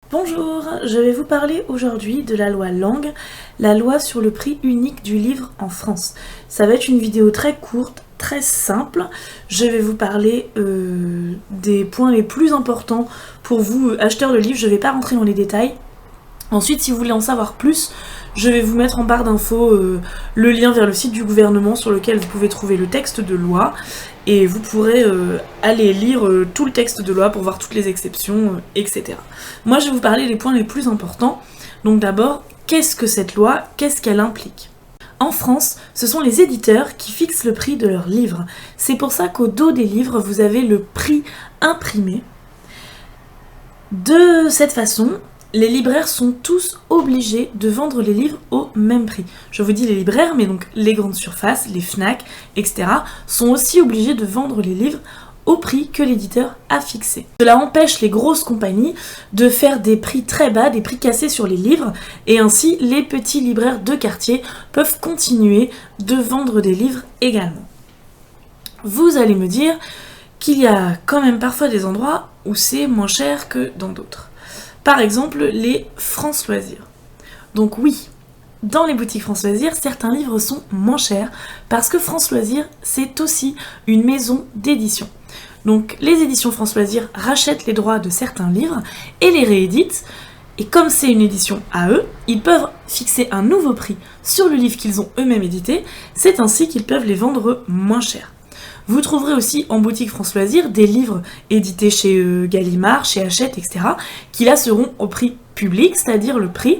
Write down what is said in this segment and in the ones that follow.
Bonjour, je vais vous parler aujourd'hui de la loi Lang, la loi sur le prix unique du livre en France. Ça va être une vidéo très courte, très simple. Je vais vous parler des points les plus importants pour vous, acheteurs de livres. Je ne vais pas rentrer dans les détails. Ensuite, si vous voulez en savoir plus, je vais vous mettre en barre d'infos le lien vers le site du gouvernement sur lequel vous pouvez trouver le texte de loi et vous pourrez aller lire tout le texte de loi pour voir toutes les exceptions, etc. Moi, je vais vous parler des points les plus importants. Donc d'abord, qu'est-ce que cette loi? Qu'est-ce qu'elle implique? En France, ce sont les éditeurs qui fixent le prix de leurs livres. C'est pour ça qu'au dos des livres, vous avez le prix imprimé. De cette façon, les libraires sont tous obligés de vendre les livres au même prix. Je vous dis les libraires, mais donc les grandes surfaces, les Fnac, etc. sont aussi obligés de vendre les livres au prix que l'éditeur a fixé. Cela empêche les grosses compagnies de faire des prix très bas, des prix cassés sur les livres, et ainsi les petits libraires de quartier peuvent continuer de vendre des livres également. Vous allez me dire qu'il y a quand même parfois des endroits où c'est moins cher que dans d'autres. Par exemple, les France Loisirs. Donc oui, dans les boutiques France Loisirs, certains livres sont moins chers parce que France Loisirs, c'est aussi une maison d'édition. Donc les éditions France Loisirs rachètent les droits de certains livres et les rééditent. Et comme c'est une édition à eux, ils peuvent fixer un nouveau prix sur le livre qu'ils ont eux-mêmes édité. C'est ainsi qu'ils peuvent les vendre moins cher. Vous trouverez aussi en boutique France Loisirs des livres édités chez Gallimard, chez Hachette, etc. qui là seront au prix public, c'est-à-dire le prix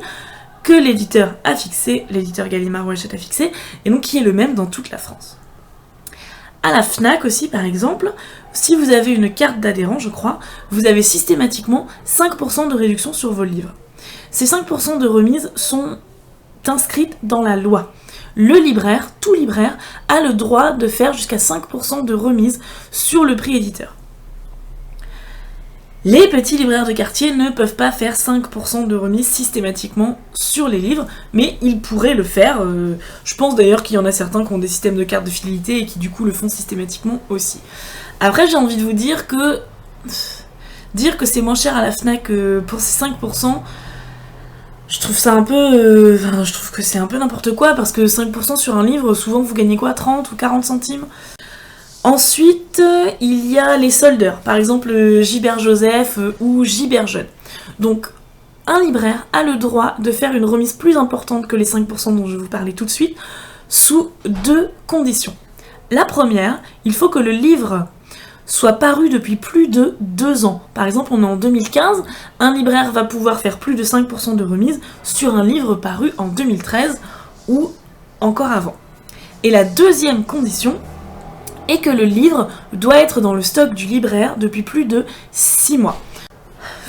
que l'éditeur a fixé, l'éditeur Gallimard ou Hachette a fixé, et donc qui est le même dans toute la France. À la Fnac aussi, par exemple, si vous avez une carte d'adhérent, je crois, vous avez systématiquement 5% de réduction sur vos livres. Ces 5% de remise sont inscrites dans la loi. Le libraire, tout libraire, a le droit de faire jusqu'à 5% de remise sur le prix éditeur. Les petits libraires de quartier ne peuvent pas faire 5% de remise systématiquement sur les livres, mais ils pourraient le faire. Je pense d'ailleurs qu'il y en a certains qui ont des systèmes de cartes de fidélité et qui du coup le font systématiquement aussi. Après, j'ai envie de vous dire que c'est moins cher à la Fnac pour ces 5%, je trouve ça un peu... je trouve que c'est un peu n'importe quoi, parce que 5% sur un livre, souvent vous gagnez quoi, 30 ou 40 centimes? Ensuite, il y a les soldeurs, par exemple Gilbert Joseph ou Gilbert Jeune. Donc, un libraire a le droit de faire une remise plus importante que les 5% dont je vais vous parler tout de suite, sous deux conditions. La première, il faut que le livre soit paru depuis plus de 2 ans. Par exemple, on est en 2015, un libraire va pouvoir faire plus de 5% de remise sur un livre paru en 2013 ou encore avant. Et la deuxième condition est que le livre doit être dans le stock du libraire depuis plus de 6 mois.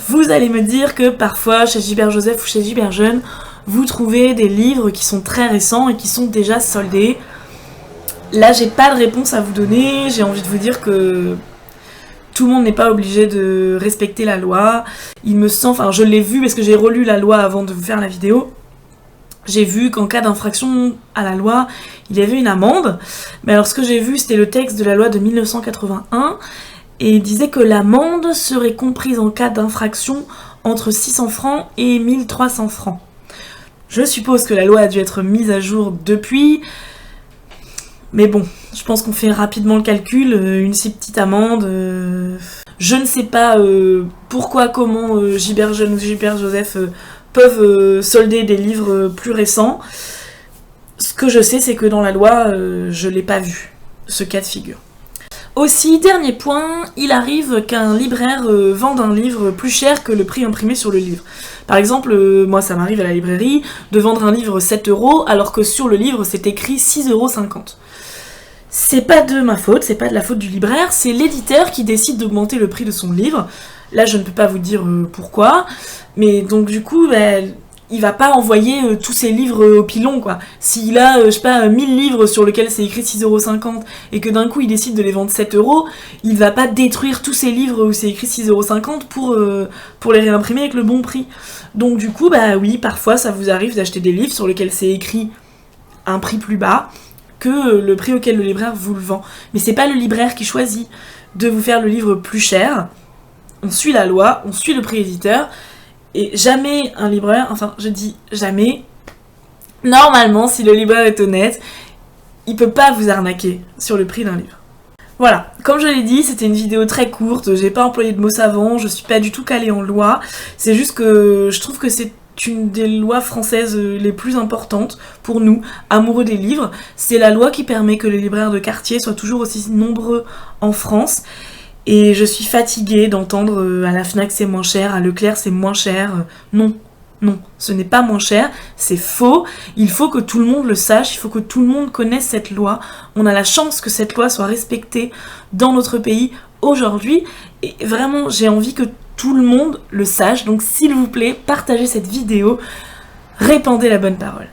Vous allez me dire que parfois, chez Gilbert Joseph ou chez Gilbert Jeune, vous trouvez des livres qui sont très récents et qui sont déjà soldés. Là, j'ai pas de réponse à vous donner, j'ai envie de vous dire que tout le monde n'est pas obligé de respecter la loi. Il me semble, enfin je l'ai vu parce que j'ai relu la loi avant de vous faire la vidéo, j'ai vu qu'en cas d'infraction à la loi, il y avait une amende. Mais alors ce que j'ai vu, c'était le texte de la loi de 1981, et il disait que l'amende serait comprise en cas d'infraction entre 600 francs et 1300 francs. Je suppose que la loi a dû être mise à jour depuis, mais bon, je pense qu'on fait rapidement le calcul, une si petite amende. Je ne sais pas pourquoi, comment Gilbert Jeune ou Gilbert Joseph peuvent solder des livres plus récents. Ce que je sais, c'est que dans la loi, je ne l'ai pas vu, ce cas de figure. Aussi, dernier point, il arrive qu'un libraire vende un livre plus cher que le prix imprimé sur le livre. Par exemple, moi ça m'arrive à la librairie de vendre un livre 7€ alors que sur le livre c'est écrit 6,50€. C'est pas de ma faute, c'est pas de la faute du libraire, c'est l'éditeur qui décide d'augmenter le prix de son livre. Là je ne peux pas vous dire pourquoi, mais donc du coup, il va pas envoyer tous ses livres au pilon, quoi. S'il a, 1000 livres sur lesquels c'est écrit 6,50€ et que d'un coup il décide de les vendre 7€, il va pas détruire tous ses livres où c'est écrit 6,50€ pour les réimprimer avec le bon prix. Donc du coup, oui, parfois ça vous arrive d'acheter des livres sur lesquels c'est écrit un prix plus bas que le prix auquel le libraire vous le vend. Mais c'est pas le libraire qui choisit de vous faire le livre plus cher. On suit la loi, on suit le prix éditeur, Et jamais un libraire, enfin je dis jamais, normalement si le libraire est honnête, il peut pas vous arnaquer sur le prix d'un livre. Voilà, comme je l'ai dit, c'était une vidéo très courte, j'ai pas employé de mots savants, je suis pas du tout calée en loi, c'est juste que je trouve que c'est une des lois françaises les plus importantes pour nous, amoureux des livres. C'est la loi qui permet que les libraires de quartier soient toujours aussi nombreux en France. Et je suis fatiguée d'entendre à la Fnac c'est moins cher, à Leclerc c'est moins cher. Non, non, ce n'est pas moins cher, c'est faux. Il faut que tout le monde le sache, il faut que tout le monde connaisse cette loi. On a la chance que cette loi soit respectée dans notre pays aujourd'hui. Et vraiment, j'ai envie que tout le monde le sache. Donc s'il vous plaît, partagez cette vidéo, répandez la bonne parole.